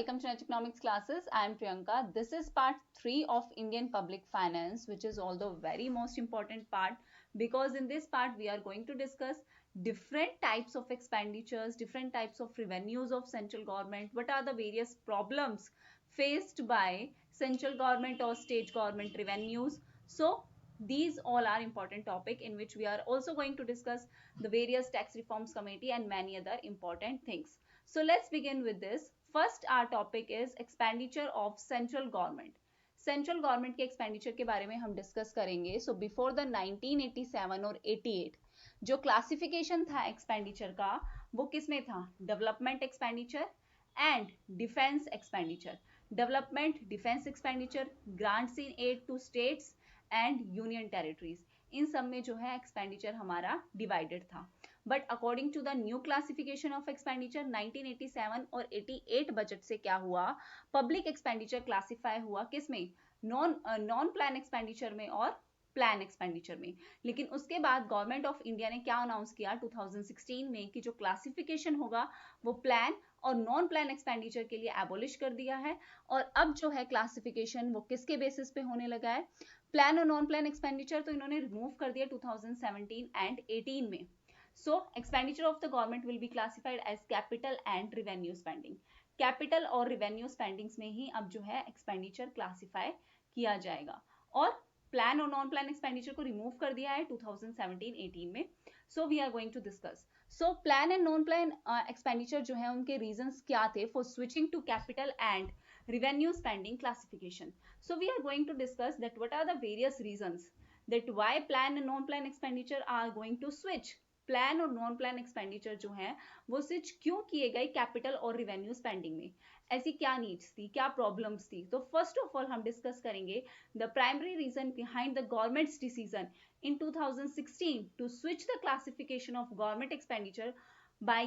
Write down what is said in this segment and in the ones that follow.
welcome to Net Economics classes. I am Priyanka. This is part 3 of Indian public finance, which is although very most important part, because in this part we are going to discuss different types of expenditures, different types of revenues of central government, what are the various problems faced by central government or state government revenues. So these all are important topic in which we are also going to discuss the various tax reforms committee and many other important things. So let's begin with this. First our topic is expenditure of central government. Central government के expenditure के बारे में हम discuss करेंगे. So before the 1987 और 88 जो classification था expenditure का वो किस में था? Development expenditure and defence expenditure. Development defence expenditure, grants in aid to states and union territories, इन सब में जो है एक्सपेंडिचर हमारा डिवाइडेड था. But according to the new classification of expenditure 1987 और 88 बजट से क्या हुआ? पब्लिक एक्सपेंडिचर क्लासिफाई हुआ किस में? नॉन प्लान एक्सपेंडिचर में और प्लान एक्सपेंडिचर में. लेकिन उसके बाद गवर्नमेंट ऑफ इंडिया ने क्या अनाउंस किया 2016 में कि जो क्लासिफिकेशन होगा वो प्लान और नॉन प्लान एक्सपेंडिचर के लिए एबोलिश कर दिया है. और अब जो है क्लासिफिकेशन वो किसके बेसिस पे होने लगा है? प्लान और नॉन प्लान एक्सपेंडिचर तो इन्होंने रिमूव कर दिया 2017 एंड 18 में. So expenditure of the government will be classified as capital and revenue spending. Capital और रेवेन्यू स्पेंडिंग्स में ही अब जो है एक्सपेंडिचर क्लासिफाई किया जाएगा. और प्लान और नॉन प्लान एक्सपेंडिचर को रिमूव कर दिया है 2017-18 में. So we are going to discuss. So plan and non plan expenditure जो है उनके रीजंस क्या थे for switching to capital and revenue spending classification. So we are going to discuss that what are the various reasons that why plan and non-plan expenditure are going to switch. Plan और non plan expenditure जो है वो switch क्यों किए गए capital और revenue spending में? ऐसी क्या नीड्स थी, क्या प्रॉब्लम्स थी? तो फर्स्ट ऑफ ऑल हम डिस्कस करेंगे the primary reason behind the government's decision in 2016 to switch the classification of government expenditure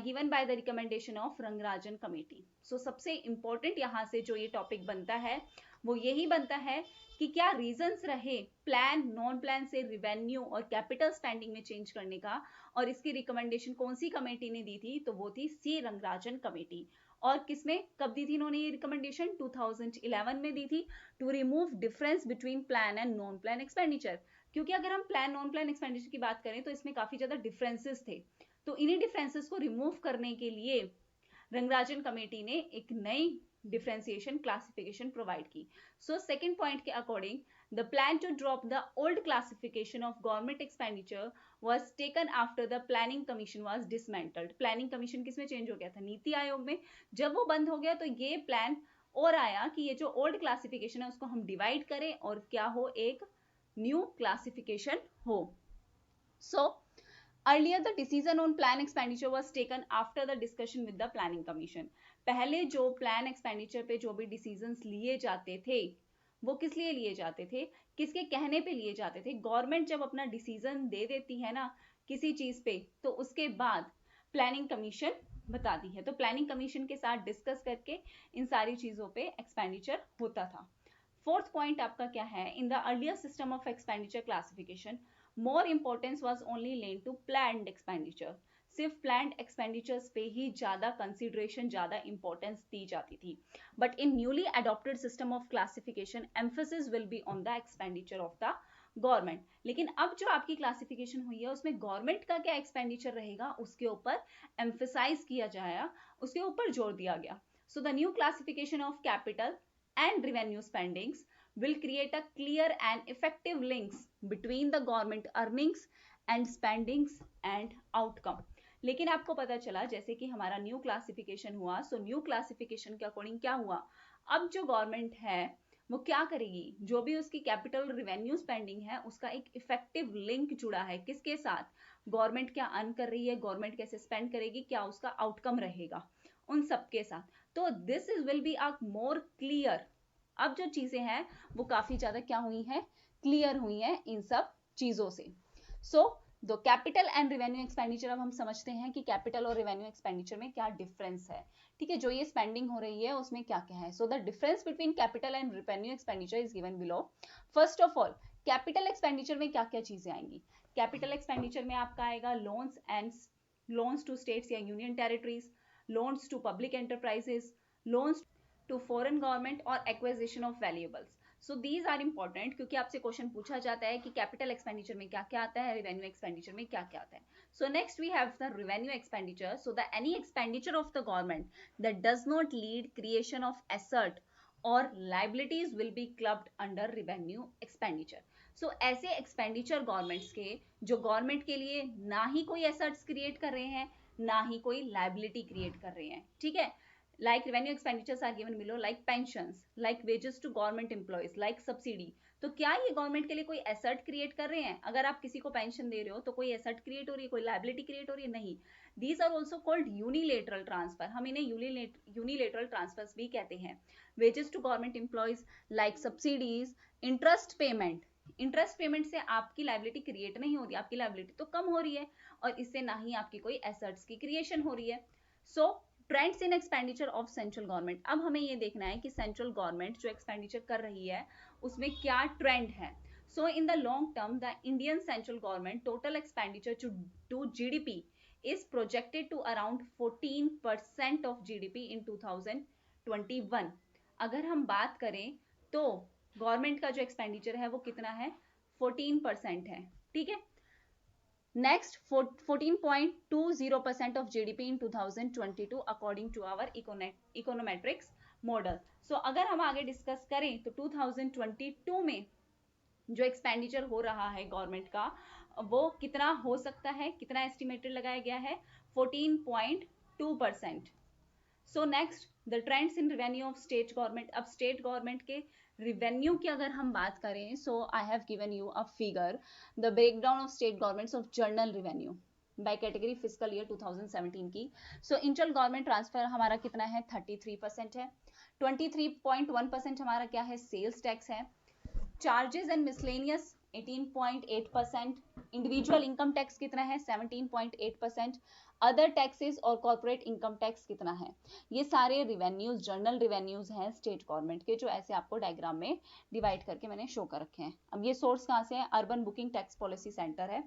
given by the recommendation of Rangarajan committee. So सबसे इंपॉर्टेंट यहाँ से जो ये टॉपिक बनता है वो यही बनता है कि क्या रीजंस रहे प्लान नॉन प्लान से रिवेन्यू और कैपिटल स्पेंडिंग में चेंज करने का, और इसकी रिकमेंडेशन कौन सी कमेटी ने दी थी? तो वो थी सी रंगराजन कमेटी. और किसमें कब दी थी इन्होंने ये रिकमेंडेशन? 2011 में दी थी to remove difference between plan and non plan expenditure. क्योंकि अगर हम प्लान नॉन प्लान एक्सपेंडिचर की बात करें तो इसमें काफी ज्यादा डिफरेंसेस थे. तो इन्हीं डिफरेंसेस को रिमूव करने के लिए रंगराजन कमेटी ने एक नई डिफरेंशिएशन क्लासिफिकेशन प्रोवाइड की. सो सेकंड पॉइंट के according the plan to drop the old classification of government expenditure was taken after the planning commission was dismantled. Planning commission किसमें चेंज हो गया था? नीति आयोग में. जब वो बंद हो गया तो ये प्लान और आया कि ये जो ओल्ड क्लासिफिकेशन है उसको हम डिवाइड करें और क्या हो, एक न्यू क्लासिफिकेशन हो. सो Earlier, the decision on plan expenditure was taken after the discussion with the planning commission. पहले जो प्लान एक्सपेंडिचर पे जो भी डिसीजंस लिए जाते थे वो किस लिए लिए जाते थे, किसके कहने पे लिए जाते थे? गवर्नमेंट जब अपना डिसीजन दे देती है ना किसी चीज पे तो उसके बाद प्लानिंग कमीशन बताती है. तो प्लानिंग कमीशन के साथ डिस्कस करके इन सारी चीजों पे एक्सपेंडिचर होता था. फोर्थ पॉइंट आपका क्या है? In the earlier system of expenditure classification more importance was only lent to planned expenditure. सिर्फ प्लान्ड एक्सपेंडिचर्स पे ही ज्यादा कंसिडरेशन, ज्यादा इंपॉर्टेंस दी जाती थी. But in newly adopted system of classification emphasis will be on the expenditure of the government. लेकिन अब जो आपकी क्लासिफिकेशन हुई है उसमें गवर्नमेंट का क्या एक्सपेंडिचर रहेगा उसके ऊपर एम्फेसाइज किया जाएगा, उसके ऊपर जोर दिया गया. So the new classification of capital and revenue spendings will create a clear and effective links between the government earnings and spendings and outcome. लेकिन आपको पता चला जैसे कि हमारा न्यू क्लासिफिकेशन हुआ, सो न्यू क्लासिफिकेशन के अकॉर्डिंग क्या हुआ? अब जो गवर्नमेंट है वो क्या करेगी? जो भी उसकी कैपिटल रिवेन्यू स्पेंडिंग है उसका एक इफेक्टिव लिंक जुड़ा है किसके साथ? गवर्नमेंट क्या अर्न कर रही है, गवर्नमेंट कैसे स्पेंड करेगी, क्या उसका आउटकम रहेगा, उन सबके साथ. तो this is will be a more clear. अब जो चीजें हैं वो काफी ज्यादा क्या हुई हैं? क्लियर हुई हैं इन सब चीजों से. So the capital and revenue expenditure, अब हम समझते हैं कि कैपिटल और रेवेन्यू एक्सपेंडिचर में क्या डिफरेंस है. ठीक है, जो ये स्पेंडिंग हो रही है उसमें क्या क्या है. So the difference between capital and revenue expenditure is given below. First of all capital expenditure में क्या क्या चीजें आएंगी? कैपिटल एक्सपेंडिचर में आपका आएगा लोन्स टू स्टेट्स या union territories, loans to public enterprises, loans to foreign government or acquisition of valuables. So these are important क्योंकि आपसे क्वेश्चन पूछा जाता है कि कैपिटल एक्सपेंडिचर में क्या क्या आता है, रेवेन्यू एक्सपेंडिचर में क्या क्या आता है. So next we have the revenue expenditure. So the any expenditure of the government that does not lead creation of asset or liabilities will be clubbed under revenue expenditure. So ऐसे expenditure governments के जो government के लिए ना ही कोई assets create कर रहे हैं ना ही कोई लाइबिलिटी क्रिएट कर रहे हैं, ठीक है. Like revenue expenditures are given below, like pensions, like wages to government employees, like subsidy. तो क्या ये गवर्नमेंट के लिए कोई एसेट क्रिएट कर रहे हैं? अगर आप किसी को पेंशन दे रहे हो तो कोई एसेट क्रिएट हो रही है, कोई लाइबिलिटी क्रिएट हो रही है? नहीं. These are also called unilateral transfer. हम इन्हें यूनिलेटरल ट्रांसफर भी कहते हैं. Wages to government employees, like subsidies, interest payment. Interest payment से आपकी लाइबिलिटी क्रिएट नहीं हो रही, आपकी लाइबिलिटी तो कम हो रही है और इससे ना ही आपकी कोई एसेट्स की क्रिएशन हो रही है. So trends in expenditure of central government. अब हमें ये देखना है कि सेंट्रल गवर्नमेंट जो एक्सपेंडिचर कर रही है उसमें क्या ट्रेंड है. So in the long term the Indian central government total expenditure to GDP is projected to around 14% of GDP in 2021. अगर हम बात करें तो गवर्नमेंट का जो एक्सपेंडिचर है वो कितना है? 14% है, ठीक है. Next, 14.20% of GDP in 2022 according to our econometrics model. So अगर हम आगे डिस्कस करें तो 2022 में जो एक्सपेंडिचर हो रहा है गवर्नमेंट का वो कितना हो सकता है, कितना एस्टिमेटेड लगाया गया है? 14.2%. So next the trends in revenue of state government. अब स्टेट गवर्नमेंट के रेवेन्यू की अगर हम बात करें, so I have given you a figure, the breakdown of state governments of general revenue by category fiscal year 2017 की. सो inter government transfer हमारा कितना है? 33% है. 23.1% हमारा क्या है? सेल्स टैक्स है. Charges and miscellaneous 18.8%. Individual income tax कितना है? 17.8%. अदर टैक्सेस और कॉर्पोरेट इनकम टैक्स कितना है? ये सारे रिवेन्यूज जर्नल रिवेन्यूज हैं स्टेट गवर्नमेंट के, जो ऐसे आपको डायग्राम में डिवाइड करके मैंने शो कर रखे हैं. अब ये सोर्स कहाँ से है? Urban booking tax policy centre है,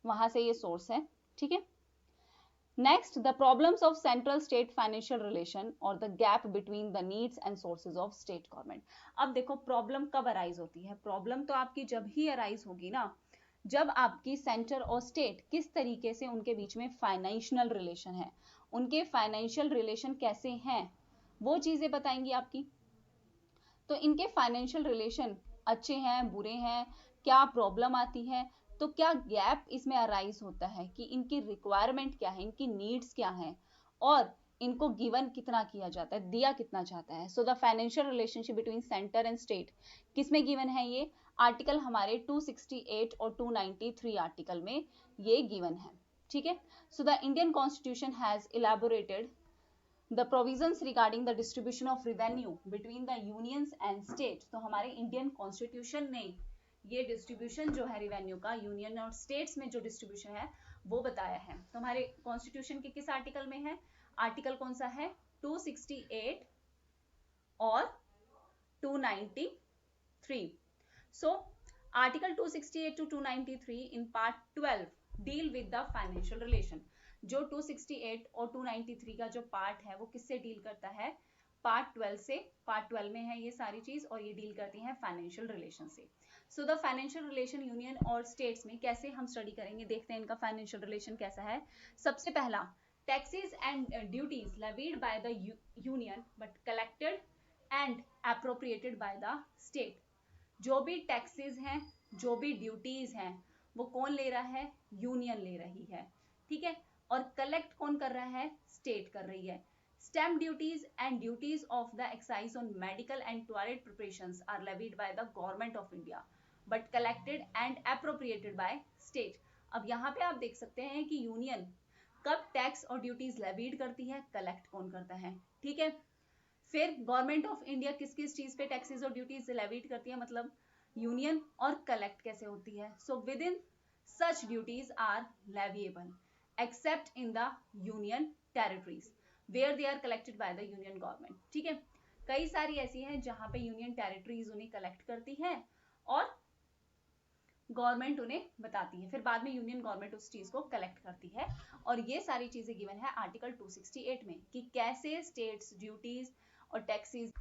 वहां से ये सोर्स है, ठीक है. Next, the problems of central state financial relation or the gap between the needs and sources of state government. अब देखो प्रॉब्लम कब अराइज होती है? प्रॉब्लम तो आपकी जब ही अराइज होगी ना जब आपकी सेंटर और स्टेट किस तरीके से उनके बीच में फाइनेंशियल रिलेशन है, उनके फाइनेंशियल रिलेशन कैसे हैं वो चीजें बताएंगी आपकी. तो इनके फाइनेंशियल रिलेशन अच्छे हैं, बुरे हैं, क्या प्रॉब्लम आती है, तो क्या गैप इसमें अराइज होता है कि इनकी रिक्वायरमेंट क्या है, इनकी नीड्स क्या है और इनको गिवन कितना किया जाता है, दिया कितना जाता है. So the financial relationship between centre and state किसमें गिवन है? ये आर्टिकल हमारे 268 और 293 आर्टिकल में ये गिवन है, ठीक है. So the Indian constitution has elaborated the provisions regarding the distribution of revenue between the unions and states. तो हमारे इंडियन कॉन्स्टिट्यूशन ने ये डिस्ट्रीब्यूशन जो है रेवेन्यू का यूनियन और स्टेट्स में जो डिस्ट्रीब्यूशन है वो बताया है. तो हमारे कॉन्स्टिट्यूशन के किस आर्टिकल में है? आर्टिकल कौन सा है? 268 और 293. So article 268 to 293 in part 12 deal with the financial relation. जो 268 और 293 का जो पार्ट है वो किससे डील करता है? पार्ट 12 से. पार्ट 12 में है ये सारी चीज और ये डील करती है फाइनेंशियल रिलेशन से. So the financial relation union और स्टेट्स में कैसे हम स्टडी करेंगे, देखते हैं इनका फाइनेंशियल रिलेशन कैसा है. सबसे पहला, taxes and duties levied by the union but collected and appropriated by the state. जो भी टैक्सेस हैं, जो भी ड्यूटीज हैं वो कौन ले रहा है? यूनियन ले रही है, ठीक है. और कलेक्ट कौन कर रहा है? स्टेट कर रही है. Stamp duties and duties of the excise on medical and toilet preparations are levied by the government of India but collected and appropriated by state. अब यहाँ पे आप देख सकते हैं कि यूनियन कब टैक्स और ड्यूटीज लेवीड करती है, कलेक्ट कौन करता है, ठीक है. फिर गवर्नमेंट ऑफ इंडिया किस किस चीज पे टैक्सेस और ड्यूटीज लेवीड करती है, मतलब यूनियन, और कलेक्ट कैसे होती है? So within such duties are leviable except in the union territories where they are collected by the union government. ठीक है. कई सारी ऐसी हैं जहां पे यूनियन टेरिटरीज उन्हें कलेक्ट करती है और गवर्नमेंट उन्हें बताती है, फिर बाद में यूनियन गवर्नमेंट उस चीज को कलेक्ट करती है. और ये सारी चीजें गिवन है आर्टिकल 268 में कि कैसे स्टेट्स ड्यूटीज और टैक्सेस।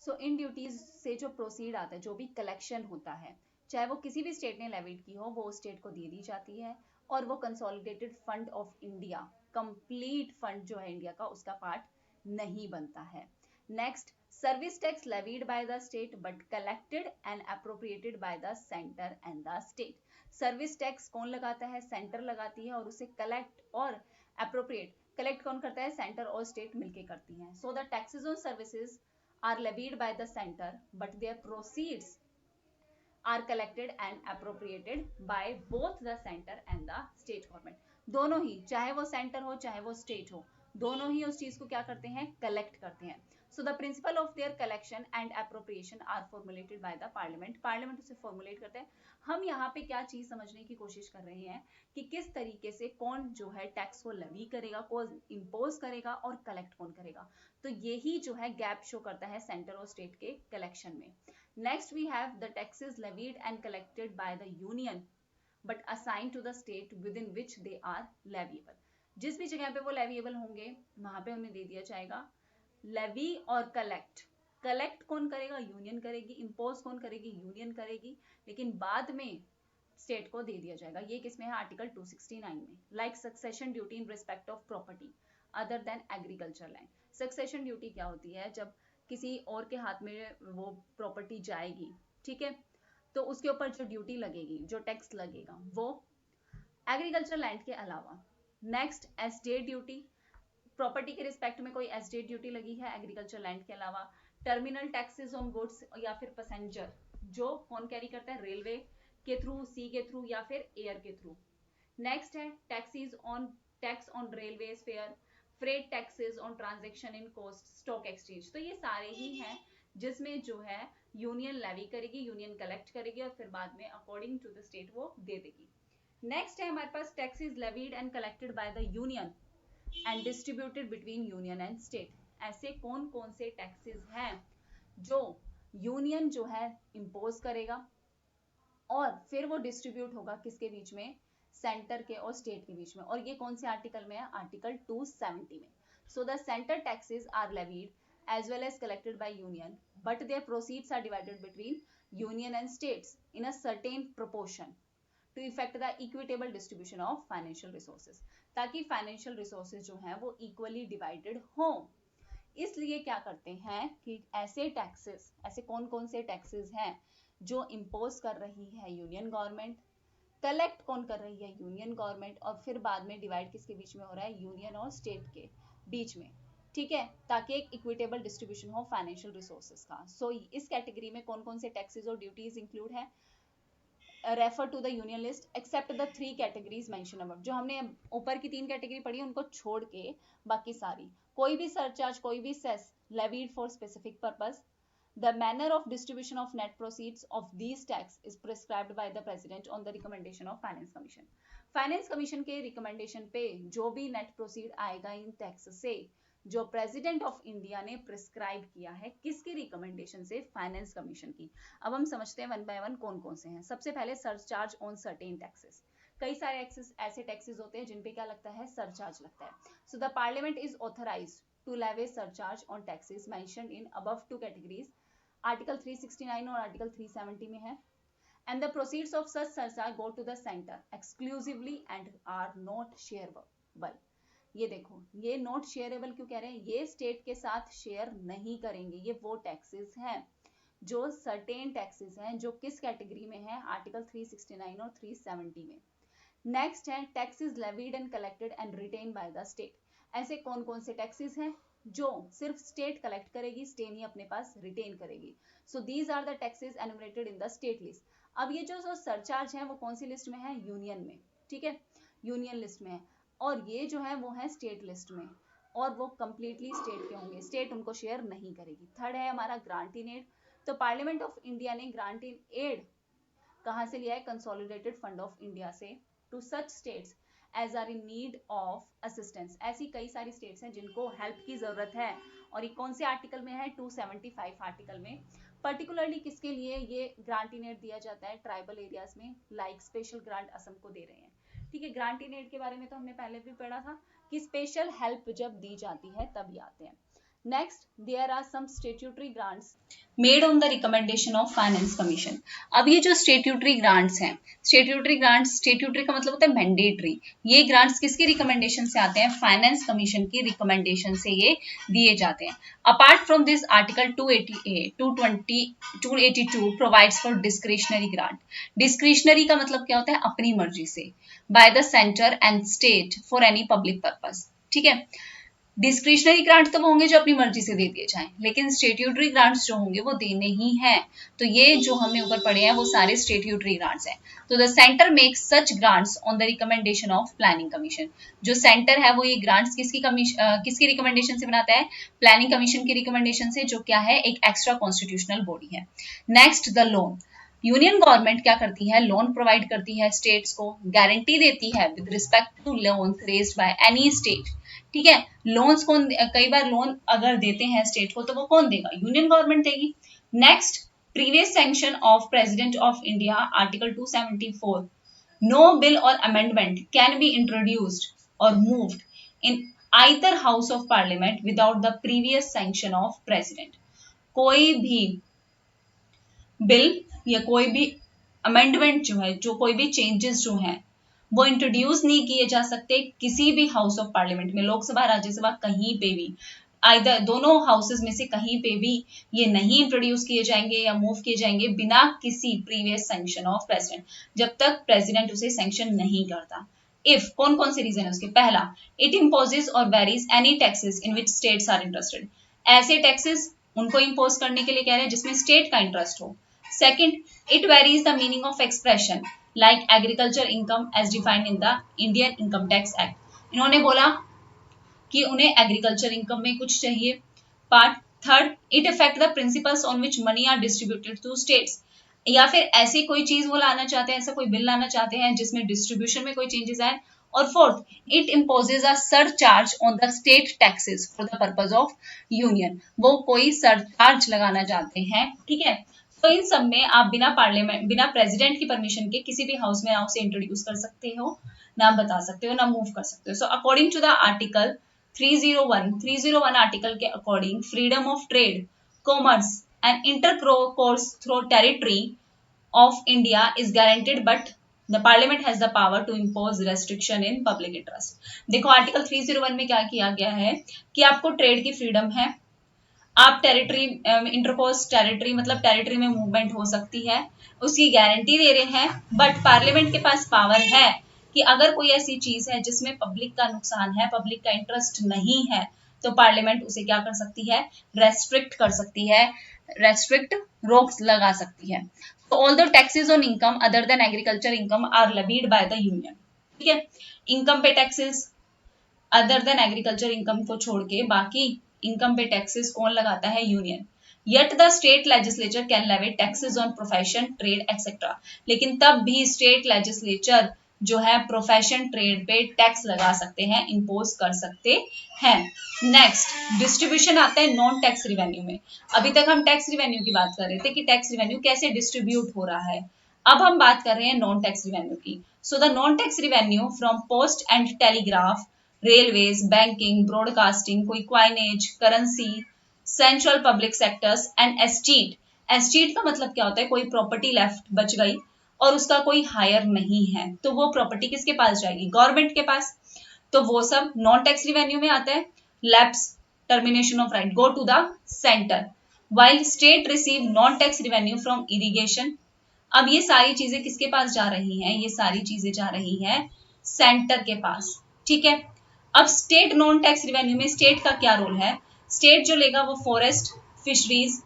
सो इन ड्यूटीज से जो प्रोसीड आता है, जो भी कलेक्शन होता है, चाहे वो किसी भी स्टेट ने लेविड की हो, वो स्टेट को दे दी जाती है और वो consolidated fund of India, complete fund जो है इंडिया का, उसका पार्ट नहीं बनता है। Next, service tax levied bye the state but collected and appropriated by the centre and the state. Service tax कौन लगाता है? सेंटर लगाती है, और उसे कलेक्ट और अप्रोप्रिएट, कलेक्ट कौन करता है? सेंटर और स्टेट मिलके करती हैं। So the taxes on services are levied by the center, but their proceeds are collected and appropriated by both the center and the state government। दोनों ही, चाहे वो सेंटर हो चाहे वो स्टेट हो, दोनों ही उस चीज को क्या करते हैं? कलेक्ट करते हैं। So the principle of their collection and appropriation are formulated by the parliament. Parliament उसे फॉर्मुलेट करते हैं। हम यहाँ पे क्या चीज समझने की कोशिश कर रहे हैं कि किस तरीके से कौन जो है टैक्स को लेवी करेगा, कौन इम्पोज करेगा और कलेक्ट कौन करेगा। तो यही जो है गैप शो करता है सेंटर और स्टेट के कलेक्शन में। Next we have the taxes levied and collected by the union but assign to the state with in which they are leviable. जिस भी जगह पे वो लेविएबल होंगे वहां पे उन्हें दे दिया जाएगा लेवी और कलेक्ट। कलेक्ट कौन करेगा? यूनियन करेगी। इम्पोज कौन करेगी? यूनियन करेगी। लेकिन बाद में स्टेट को दे दिया जाएगा। ये किसमें है? आर्टिकल 269 में। Like succession duty in respect of property other than agriculture land. Succession duty क्या होती है? जब किसी और के हाथ में वो प्रॉपर्टी जाएगी, ठीक है, तो उसके ऊपर जो ड्यूटी लगेगी, जो टैक्स लगेगा, वो एग्रीकल्चर लैंड के अलावा। नेक्स्ट, एस्टेट ड्यूटी, प्रॉपर्टी के रिस्पेक्ट में कोई एस्टेट ड्यूटी लगी है एग्रीकल्चर लैंड के अलावा। टर्मिनल टैक्सेस ऑन गुड्स या फिर पैसेंजर, जो कौन कैरी करता है? रेलवे के थ्रू, सी के थ्रू या फिर एयर के थ्रू। नेक्स्ट है tax on railway fare, freight taxes on transaction in cost, stock exchange. तो ये सारे ही हैं जिसमें जो है यूनियन लेवी करेगी, यूनियन कलेक्ट करेगी और फिर बाद में अकॉर्डिंग टू द स्टेट वो दे देगी। नेक्स्ट है हमारे पास taxes levied and collected by the union and distributed between union and state. ऐसे कौन कौन से टैक्सेस हैं जो यूनियन जो है इम्पोज करेगा और फिर वो डिस्ट्रीब्यूट होगा किसके बीच में? सेंटर के और स्टेट के बीच में। और ये कौन से आर्टिकल में है? आर्टिकल 270 में। So the centre taxes are levied as well as collected by union, but their proceeds are divided between union and states in a certain proportion to effect the equitable distribution of financial resources, ताकि financial resources जो हैं वो equally divided हों। इसलिए क्या करते हैं कि ऐसे टैक्सेस, ऐसे कौन कौन से टैक्सेस हैं जो इम्पोज कर रही है यूनियन गवर्नमेंट, कलेक्ट कौन कर रही है? यूनियन गवर्नमेंट, और फिर बाद में डिवाइड किसके बीच में हो रहा है? यूनियन और स्टेट के बीच में, ठीक है, ताकि एक इक्विटेबल डिस्ट्रीब्यूशन हो फाइनेंशियल रिसोर्सेज का। सो इस कैटेगरी में कौन कौन से टैक्सेस और ड्यूटीज इंक्लूड है? Refer to the union list except the 3 categories mention above. जो हमने ऊपर की 3 कैटेगरी पढ़ी उनको छोड़ के बाकी सारी, कोई भी सरचार्ज, कोई भी cess levied for specific purpose. The manner of distribution of net proceeds of these tax is prescribed by the president on the recommendation of finance commission। Finance commission के रिकमेंडेशन पे जो भी नेट प्रोसीड आएगा इन tax से, जो president of India ने prescribe किया है, किसकी रिकमेंडेशन से? फाइनेंस कमीशन की। अब हम समझते हैं वन बाय वन कौन कौन से हैं। सबसे पहले सरचार्ज ऑन सर्टेन टैक्सेस। कई सारे ऐसे टैक्सेस होते हैं जिनपे क्या लगता है? सरचार्ज लगता है। So the parliament is authorised to levy surcharge on taxes mentioned in above 2 categories. Article 369 और आर्टिकल 370 में है। And the proceeds of such surcharge go to the center exclusively and are not shareable। ये देखो, ये not shareable क्यों कह रहे हैं? ये स्टेट के साथ शेयर नहीं करेंगे। ये वो टैक्सेस हैं जो सर्टेन टैक्सेस हैं, जो किस कैटेगरी में है? आर्टिकल 369 और 370 में। नेक्स्ट है taxes levied and collected and retained by the state. ऐसे कौन कौन से टैक्सेस हैं जो सिर्फ स्टेट कलेक्ट करेगी, स्टेट ही अपने पास रिटेन करेगी। So these are the taxes enumerated in the state list. अब ये जो सरचार्ज है वो कौन सी लिस्ट में है? यूनियन में, ठीक है, यूनियन लिस्ट में है। और ये जो है वो है स्टेट लिस्ट में, और वो कंप्लीटली स्टेट के होंगे, स्टेट उनको शेयर नहीं करेगी। थर्ड है हमारा ग्रांट इन एड। तो पार्लियामेंट ऑफ इंडिया ने ग्रांट इन एड कहां से लिया है? कंसोलिडेटेड फंड ऑफ इंडिया से, to such states as are in need of assistance. ऐसी कई सारी स्टेट्स हैं जिनको हेल्प की जरूरत है, और ये कौन से आर्टिकल में है? 275 आर्टिकल में। पर्टिकुलरली किसके लिए ये ग्रांट इन एड दिया जाता है? ट्राइबल एरियाज में, लाइक स्पेशल ग्रांट असम को दे रहे हैं, ठीक है। ग्रांट इन एड के बारे में तो हमने पहले भी पढ़ा था कि स्पेशल हेल्प जब दी जाती है तभी आते हैं। Next, there are some statutory grants made on the recommendation of Finance Commission. अब ये जो स्टेट्यूटरी ग्रांट्स हैं, स्टेट्यूटरी का मतलब होता है मैंडेटरी, ये ग्रांट्स किसकी रिकमेंडेशन से आते हैं? फाइनेंस कमीशन की रिकमेंडेशन से ये दिए जाते हैं. Apart from this article 282 provides for discretionary grant. Discretionary का मतलब क्या होता है? अपनी मर्जी से, by the centre and state for any public purpose. ठीक है, डिस्क्रिशनरी ग्रांट्स तो वो होंगे जो अपनी मर्जी से दे दिए जाएं, लेकिन स्टेट्यूटरी ग्रांट्स जो होंगे वो देने ही हैं. तो ये जो हमने ऊपर पढ़े हैं वो सारे स्टेट्यूटरी ग्रांट्स हैं. तो the centre makes such grants on the recommendation of planning commission. जो सेंटर है वो ये ग्रांट्स किसकी रिकमेंडेशन से बनाता है? प्लानिंग कमीशन की रिकमेंडेशन से, जो क्या है? एक एक्स्ट्रा कॉन्स्टिट्यूशनल बॉडी है. Next, the loan. Union government क्या करती है? लोन प्रोवाइड करती है स्टेट्स को, गारंटी देती है with respect to loan raised by any state. ठीक है, लोन्स कौन, कई बार लोन अगर देते हैं स्टेट को तो वो कौन देगा? यूनियन गवर्नमेंट देगी. Next, previous sanction of president of India, article 274. No bill or amendment can be introduced or moved in either house of parliament without the previous sanction of president. कोई भी bill या कोई भी amendment जो है, जो कोई भी चेंजेस जो हैं, वो इंट्रोड्यूस नहीं किए जा सकते किसी भी हाउस ऑफ पार्लियामेंट में, लोकसभा राज्यसभा कहीं पे भी, आइदर दोनों हाउसेज में से कहीं पे भी ये नहीं इंट्रोड्यूस किए जाएंगे या मूव किए जाएंगे बिना किसी प्रीवियस सैंक्शन ऑफ प्रेसिडेंट, जब तक प्रेसिडेंट उसे सैंक्शन नहीं करता. इफ, कौन कौन से रीजन है उसके? पहला, it imposes or varies any taxes in which states are interested. ऐसे टैक्सेस उनको इम्पोज करने के लिए कह रहे हैं जिसमें स्टेट का इंटरेस्ट हो. Second, it varies the meaning of expression like agriculture income as defined in the Indian Income Tax Act. इन्होंने बोला कि उन्हें एग्रीकल्चर इनकम में कुछ चाहिए. Part third, it affect the principles on which money are distributed to states. या फिर ऐसी कोई चीज वो लाना चाहते हैं, ऐसा कोई बिल लाना चाहते हैं जिसमें डिस्ट्रीब्यूशन में कोई चेंजेस आए. और fourth, it imposes a surcharge on the state taxes for the purpose of union. वो कोई सरचार्ज लगाना चाहते हैं. ठीक है, तो इन सब में आप बिना प्रेसिडेंट की परमिशन के किसी भी हाउस में ना उसे इंट्रोड्यूस कर सकते हो, ना बता सकते हो, ना मूव कर सकते हो. So according to the article 301 article के according, freedom of trade, commerce and intercourse through territory of India is guaranteed, but the parliament has the power to impose restriction in public interest. देखो, article 301 में क्या किया गया है कि आपको trade की फ्रीडम है, आप टेरिटरी, इंटरकोर्स टेरिटरी मतलब टेरिटरी में मूवमेंट हो सकती है, उसकी गारंटी दे रहे हैं. बट पार्लियामेंट के पास पावर है कि अगर कोई ऐसी चीज है जिसमें पब्लिक का नुकसान है, पब्लिक का इंटरेस्ट नहीं है, तो पार्लियामेंट उसे क्या कर सकती है? रेस्ट्रिक्ट कर सकती है, रोक लगा सकती है. तो all the taxes on income other than agriculture income are levied by the union. ठीक है, इनकम पे taxes other than agriculture income को छोड़ के बाकी इनकम पे टैक्सेस कौन लगाता है? Union. Yet the state legislature can levy taxes on profession, trade etcetera. लेकिन तब भी स्टेट लेजिस्लेचर जो है प्रोफेशन, ट्रेड पे टैक्स लगा सकते हैं, इम्पोज कर सकते हैं. नेक्स्ट, डिस्ट्रीब्यूशन आता है नॉन टैक्स रिवेन्यू में. अभी तक हम टैक्स रिवेन्यू की बात कर रहे थे कि टैक्स रिवेन्यू कैसे डिस्ट्रीब्यूट हो रहा है. अब हम बात कर रहे हैं नॉन टैक्स रिवेन्यू की. So the non tax revenue from post and telegraph, railways, banking, broadcasting, कोई coinage, currency, central public sectors and estate. Estate का मतलब क्या होता है? कोई प्रॉपर्टी लेफ्ट बच गई और उसका कोई हायर नहीं है, तो वो प्रॉपर्टी किसके पास जाएगी? गवर्नमेंट के पास. तो वो सब नॉन टैक्स रिवेन्यू में आता है. Lapse, termination of right, go to the centre, while state receive non tax revenue from irrigation. अब ये सारी चीजें किसके पास जा रही हैं? ये सारी चीजें जा रही हैं सेंटर के पास. ठीक है, अब स्टेट नॉन टैक्स रिवेन्यू में स्टेट का क्या रोल है? स्टेट जो लेगा वो forest, fisheries,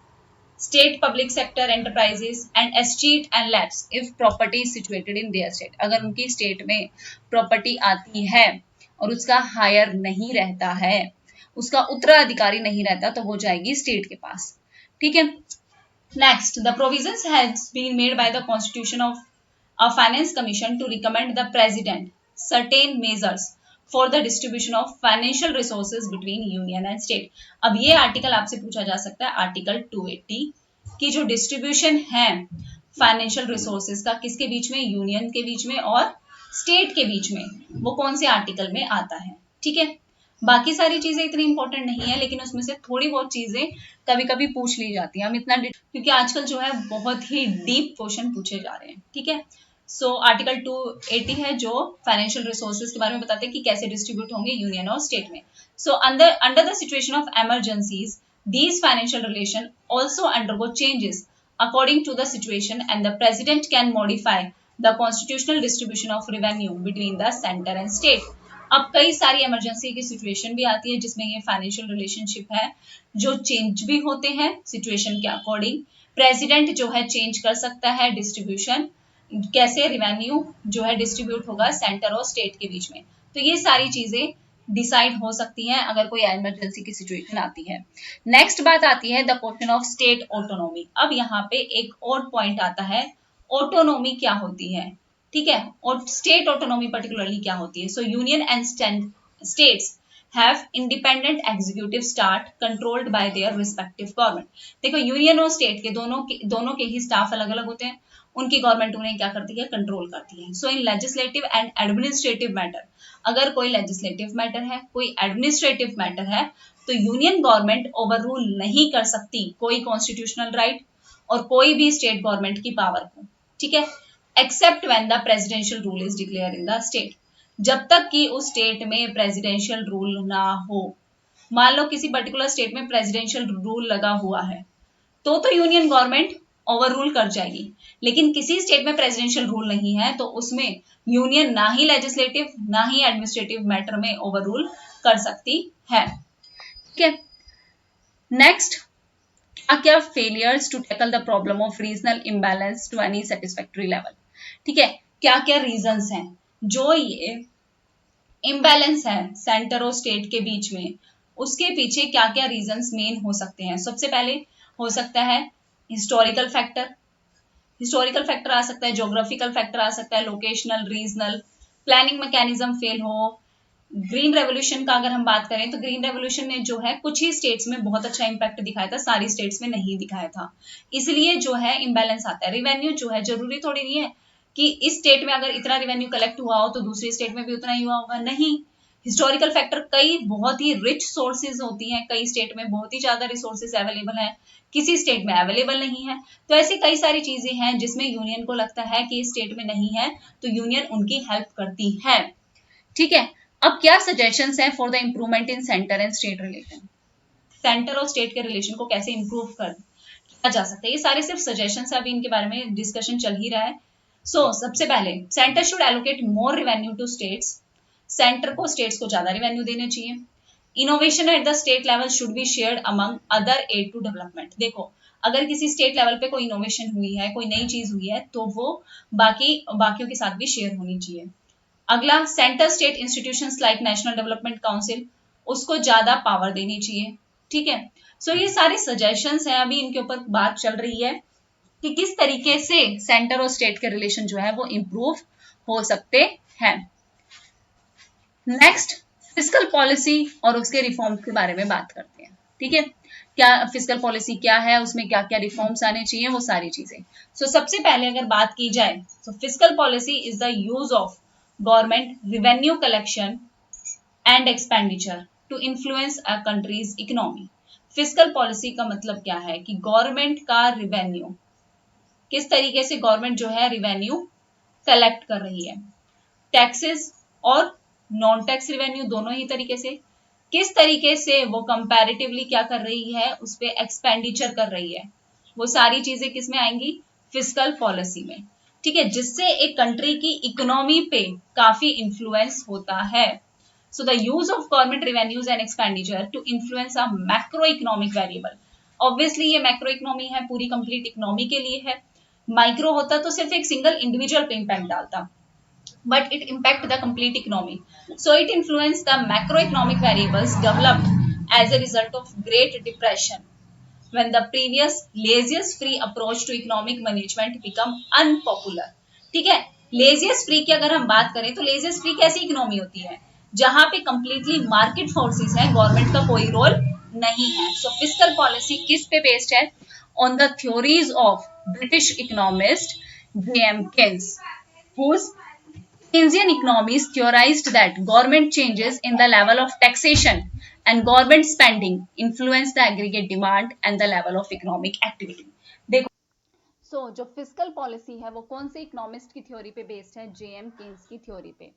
state public sector enterprises and estate and labs if property is situated in their state. अगर उनकी स्टेट में प्रॉपर्टी आती है और उसका हायर नहीं रहता है, उसका उत्तराधिकारी नहीं रहता, तो वो जाएगी स्टेट के पास. ठीक है, next, the provisions has been made by the constitution of a finance commission to recommend the president certain measures for the distribution of financial resources between union and state. अब ये आर्टिकल आपसे पूछा जा सकता है, आर्टिकल 280 की जो distribution है फाइनेंशियल रिसोर्सेज का, किसके बीच में? यूनियन के बीच में और स्टेट के बीच में. वो कौन से आर्टिकल में आता है? ठीक है, बाकी सारी चीजें इतनी इंपॉर्टेंट नहीं है, लेकिन उसमें से थोड़ी बहुत चीजें कभी कभी पूछ ली जाती हैं। हम इतना क्योंकि आजकल जो है बहुत ही डीप क्वेश्चन पूछे जा रहे हैं, ठीक है। सो आर्टिकल 280 है जो फाइनेंशियल रिसोर्सेज के बारे में बताते हैं कि कैसे डिस्ट्रीब्यूट होंगे यूनियन और स्टेट में। So under the situation of emergencies, these financial relation also undergo changes according to the situation, and the president can modify the constitutional distribution of revenue between the center and state. अब कई सारी emergency की situation भी आती है जिसमें ये financial relationship है जो चेंज भी होते हैं सिचुएशन के अकॉर्डिंग। प्रेसिडेंट जो है चेंज कर सकता है डिस्ट्रीब्यूशन, कैसे रिवेन्यू जो है डिस्ट्रीब्यूट होगा सेंटर और स्टेट के बीच में। तो ये सारी चीजें डिसाइड हो सकती हैं अगर कोई इमरजेंसी की सिचुएशन आती है। नेक्स्ट बात आती है the question of state autonomy. अब यहाँ पे एक और पॉइंट आता है, ऑटोनॉमी क्या होती है, ठीक है, और स्टेट ऑटोनॉमी पर्टिकुलरली क्या होती है। सो union and states have independent executive start controlled by their respective government। देखो यूनियन और स्टेट के दोनों के ही स्टाफ अलग अलग होते हैं, उनकी गवर्नमेंट उन्हें क्या करती है, कंट्रोल करती है। So in legislative and administrative matter, अगर कोई लेजिस्लेटिव मैटर है, कोई एडमिनिस्ट्रेटिव मैटर है, तो यूनियन गवर्नमेंट ओवर रूल नहीं कर सकती कोई कॉन्स्टिट्यूशनल राइट और कोई भी स्टेट गवर्नमेंट की पावर को, ठीक है, except when the presidential rule is declare in the state. जब तक कि उस स्टेट में प्रेसिडेंशियल रूल ना हो। मान लो किसी पर्टिकुलर स्टेट में प्रेसिडेंशियल रूल लगा हुआ है तो यूनियन गवर्नमेंट ओवर रूल कर जाएगी, लेकिन किसी स्टेट में प्रेसिडेंशियल रूल नहीं है तो उसमें यूनियन ना ही लेजिस्लेटिव ना ही एडमिनिस्ट्रेटिव मैटर में ओवर रूल कर सकती है, ठीक है। नेक्स्ट, क्या क्या failures to tackle the problem of regional imbalance to any satisfactory level, ठीक है, क्या क्या रीजंस हैं जो ये इम्बैलेंस है सेंटर और स्टेट के बीच में, उसके पीछे क्या क्या रीजंस मेन हो सकते हैं। सबसे पहले हो सकता है हिस्टोरिकल फैक्टर, हिस्टोरिकल फैक्टर आ सकता है, ज्योग्राफिकल फैक्टर आ सकता है, locational, regional, planning mechanism fail हो। ग्रीन रेवोल्यूशन का अगर हम बात करें तो ग्रीन रेवोल्यूशन ने जो है कुछ ही स्टेट्स में बहुत अच्छा इंपैक्ट दिखाया था, सारी स्टेट्स में नहीं दिखाया था, इसलिए जो है इम्बैलेंस आता है। रिवेन्यू जो है जरूरी थोड़ी नहीं है कि इस स्टेट में अगर इतना रिवेन्यू कलेक्ट हुआ हो तो दूसरी स्टेट में भी उतना ही हुआ होगा, नहीं। हिस्टोरिकल फैक्टर, कई बहुत ही रिच सोर्सेज होती हैं, कई स्टेट में बहुत ही ज्यादा रिसोर्सेज अवेलेबल है, किसी स्टेट में अवेलेबल नहीं है, तो ऐसी कई सारी चीजें हैं जिसमें यूनियन को लगता है कि इस स्टेट में नहीं है तो यूनियन उनकी हेल्प करती है, ठीक है। अब क्या सजेशंस हैं for the improvement in centre and state relation, centre और स्टेट के रिलेशन को कैसे इंप्रूव किया जा सकता है, ये सारे सिर्फ सजेशन है, अभी इनके बारे में डिस्कशन चल ही रहा है। सबसे पहले centre should allocate more revenue to states, centre को स्टेट्स को ज्यादा रिवेन्यू देने चाहिए। Innovation at the state level should be shared among other aid to development. देखो अगर किसी स्टेट लेवल पे कोई इनोवेशन हुई है, कोई नई चीज हुई है तो वो बाकियों के साथ भी शेयर होनी चाहिए। अगला, centre state institutions like national development council, उसको ज्यादा पावर देनी चाहिए, ठीक है। ये सारे सजेशंस हैं, अभी इनके ऊपर बात चल रही है कि किस तरीके से सेंटर और स्टेट के रिलेशन जो है वो इंप्रूव हो सकते हैं। नेक्स्ट, फिस्कल पॉलिसी और उसके रिफॉर्म्स के बारे में बात करते हैं, ठीक है। क्या फिस्कल पॉलिसी क्या है, उसमें क्या क्या रिफॉर्म्स आने चाहिए, वो सारी चीजें। सबसे पहले अगर बात की जाए तो fiscal policy is the use of government revenue collection and expenditure to influence a country's economy. Fiscal policy का मतलब क्या है कि गवर्नमेंट का रिवेन्यू, किस तरीके से गवर्नमेंट जो है रिवेन्यू कलेक्ट कर रही है, टैक्सेस और नॉन टैक्स रिवेन्यू दोनों ही तरीके से, किस तरीके से वो कंपैरेटिवली क्या कर रही है, उस पर एक्सपेंडिचर कर रही है, वो सारी चीजें किस में आएंगी, फिस्कल पॉलिसी में, ठीक है, जिससे एक कंट्री की इकोनॉमी पे काफी इंफ्लुएंस होता है। So the use of government revenues and expenditure to influence a macroeconomic variable. Obviously ये macroeconomy है, पूरी complete economy के लिए है। माइक्रो होता तो सिर्फ एक सिंगल इंडिविजुअल पे इम्पैक्ट डालता, but it impact the complete economy. So it influenced the macroeconomic variables developed as a result of Great Depression when the previous laissez free approach to economic management become unpopular, ठीक है। लेजियस free की अगर हम बात करें तो लेजियस free कैसी economy होती है जहां पे कंप्लीटली मार्केट फोर्सेस है, गवर्नमेंट का कोई रोल नहीं है। फिस्कल पॉलिसी किस पे बेस्ड है, on the theories of British economist J M Keynes, whose Keynesian economists theorized that government changes in the level of taxation and government spending influence the aggregate demand and the level of economic activity. देखो, जो fiscal policy है वो कौन से economist की theory पे based है? JM Keynes की थ्योरी पे।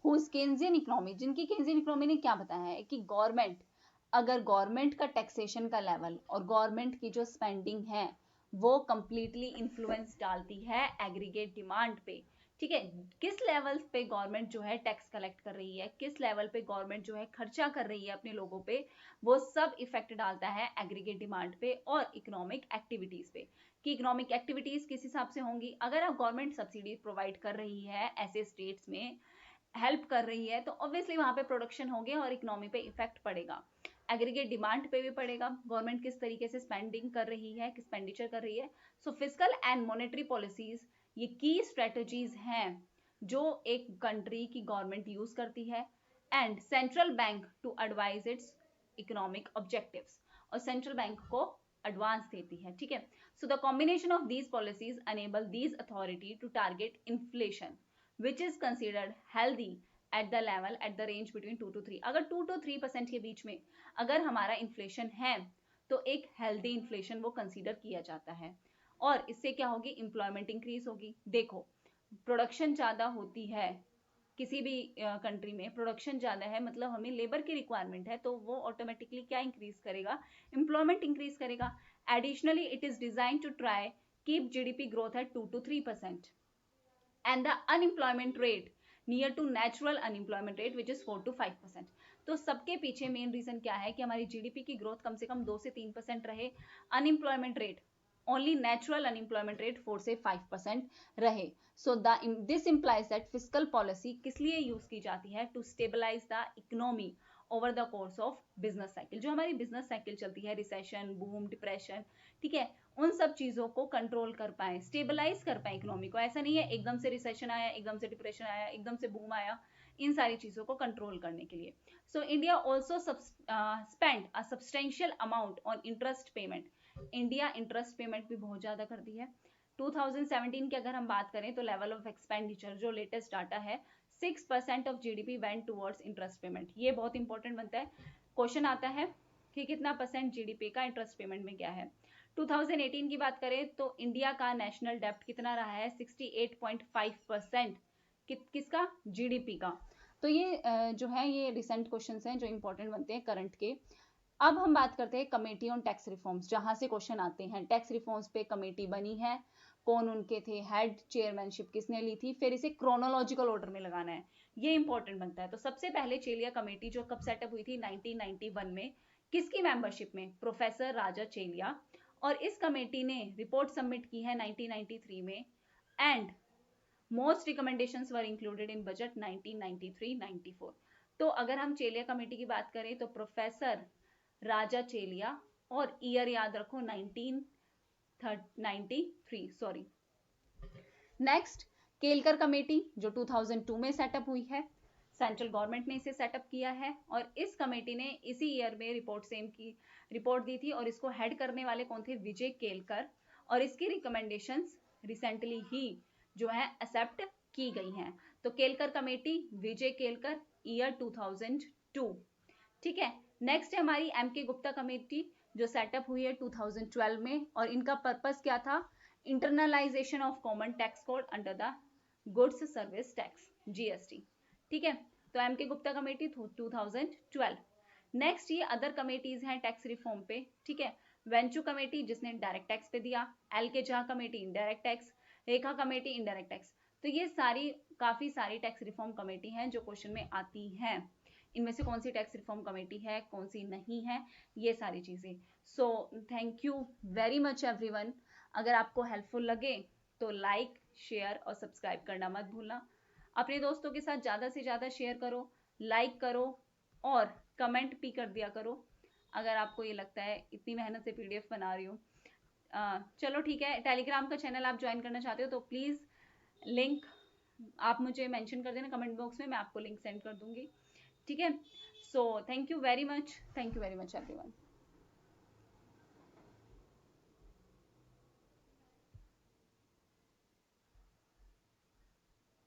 हुज केन्जियन इकोनॉमी, जिनकी केन्जियन इकोनॉमी ने क्या बताया है कि गवर्नमेंट का टैक्सेशन का लेवल और गवर्नमेंट की जो स्पेंडिंग है वो कंप्लीटली इन्फ्लुएंस डालती है एग्रीगेट डिमांड पे। ठीक है, किस लेवल पे गवर्नमेंट जो है टैक्स कलेक्ट कर रही है, किस लेवल पे गवर्नमेंट जो है खर्चा कर रही है अपने लोगों पे, वो सब इफेक्ट डालता है एग्रीगेट डिमांड पे और इकोनॉमिक एक्टिविटीज पे कि इकोनॉमिक एक्टिविटीज किस हिसाब से होंगी। अगर आप गवर्नमेंट सब्सिडी प्रोवाइड कर रही है ऐसे स्टेट्स में, हेल्प कर रही है, तो ऑब्वियसली वहां पे प्रोडक्शन होंगे और इकोनॉमी पे इफेक्ट पड़ेगा, एग्रीगेट डिमांड पे भी पड़ेगा, गवर्नमेंट किस तरीके से स्पेंडिंग कर रही है, एक्सपेंडिचर कर रही है। सो फिस्कल एंड मॉनेटरी पॉलिसीज ये की स्ट्रेटजीज हैं जो एक कंट्री की गवर्नमेंट यूज करती है and central bank to advise its economic objectives, और सेंट्रल बैंक को एडवांस देती है। ठीक है, so the combination of these policies enable these authority to target inflation which is considered healthy at the level at the range between 2 to 3। अगर 2 to 3% के बीच में अगर हमारा इन्फ्लेशन है तो एक हेल्दी इन्फ्लेशन वो कंसीडर किया जाता है, और इससे क्या होगी? एम्प्लॉयमेंट इंक्रीज होगी। देखो, प्रोडक्शन ज्यादा होती है, किसी भी कंट्री में प्रोडक्शन ज्यादा है मतलब हमें लेबर की रिक्वायरमेंट है, तो वो ऑटोमेटिकली क्या इंक्रीज करेगा? एम्प्लॉयमेंट इंक्रीज करेगा। Additionally it is design to try keep GDP growth at 2 to 3% and the unemployment rate near to natural unemployment rate which is 4 to 5%। तो सबके पीछे मेन रीजन क्या है कि हमारी जीडीपी की ग्रोथ कम से कम 2 से 3% रहे, unemployment rate only natural unemployment rate 4 से 5% रहे। So this implies that fiscal policy किस लिए यूज की जाती है? To stabilise the economy over the course of business cycle. जो हमारी बिजनेस साइकिल चलती है, रिसेशन, बूम, डिप्रेशन, ठीक है, उन सब चीजों को कंट्रोल कर पाए, स्टेबलाइज कर पाए इकोनॉमी को। ऐसा नहीं है एकदम से रिसेशन आया, एकदम से डिप्रेशन आया, एकदम से बूम आया, इन सारी चीजों को कंट्रोल करने के लिए। So India also spend a substantial amount on interest payment. India interest payment भी बहुत ज्यादा करती है। 2017 की अगर हम बात करें तो लेवल ऑफ एक्सपेंडिचर जो लेटेस्ट डाटा है 6% of GDP went towards interest payment. ये बहुत इंपॉर्टेंट बनता है, क्वेश्चन आता है कि कितना परसेंट जीडीपी का इंटरेस्ट पेमेंट में गया है। 2018 की बात करें तो इंडिया का नेशनल डेप्ट कितना रहा है? 68.5% किसका? जीडीपी का। तो ये जो है ये रिसेंट क्वेश्चंस हैं जो इंपॉर्टेंट बनते हैं करंट के। अब हम बात करते हैं कमेटी ऑन टैक्स रिफॉर्म्स, जहां से क्वेश्चन आते हैं। टैक्स रिफॉर्म्स पे कमेटी बनी है, कौन उनके थे हेड, चेयरमैनशिप किसने ली थी, फिर इसे क्रोनोलॉजिकल ऑर्डर में लगाना है, ये इंपॉर्टेंट बनता है। तो सबसे पहले चेलिया कमेटी जो कब सेटअप हुई थी? 1991 में। किसकी मेंबरशिप में? प्रोफेसर राजा चेलिया। और इस कमेटी ने रिपोर्ट सबमिट की है 1993 में and most recommendations were included in budget 1993-94। तो अगर हम चेलिया कमेटी की बात करें तो प्रोफेसर राजा चेलिया, और ईयर याद रखो 1993, सॉरी। नेक्स्ट, केलकर कमेटी जो 2002 में सेटअप हुई है, सेंट्रल गवर्नमेंट ने इसे सेटअप किया है, और इस कमेटी ने इसी ईयर में रिपोर्ट दी थी, और इसको हेड करने वाले कौन थे? विजय केलकर। और इसकी रिकमेंडेशंस रिसेंटली ही जो है एक्सेप्ट की गई हैं। तो केलकर कमेटी, विजय केलकर, ईयर 2002। ठीक है, नेक्स्ट है हमारी एम के गुप्ता कमेटी जो सेटअप हुई है 2012 में, और इनका पर्पस क्या था? Internalisation of common tax code under the goods service tax, GST. ठीक है, तो एम के गुप्ता कमेटी 2012। नेक्स्ट ये अदर कमेटीज हैं टैक्स रिफॉर्म पे। ठीक है, वेंचू कमेटी जिसने डायरेक्ट टैक्स पे दिया, एल के झा कमेटी इनडायरेक्ट टैक्स, रेखा कमेटी इनडायरेक्ट टैक्स। तो ये काफी सारी टैक्स रिफॉर्म कमेटी हैं जो क्वेश्चन में आती हैं। इनमें से कौन सी टैक्स रिफॉर्म कमेटी है, कौन सी नहीं है, ये सारी चीजें। So thank you very much everyone. अगर आपको हेल्पफुल लगे तो लाइक, शेयर और सब्सक्राइब करना मत भूलना। अपने दोस्तों के साथ ज्यादा से ज्यादा शेयर करो, लाइक करो और कमेंट भी कर दिया करो अगर आपको ये लगता है इतनी मेहनत से पीडीएफ बना रही हूँ। चलो ठीक है, टेलीग्राम का चैनल आप ज्वाइन करना चाहते हो तो प्लीज लिंक आप मुझे मेंशन कर देना कमेंट बॉक्स में, मैं आपको लिंक सेंड कर दूंगी। ठीक है, so thank you very much everyone.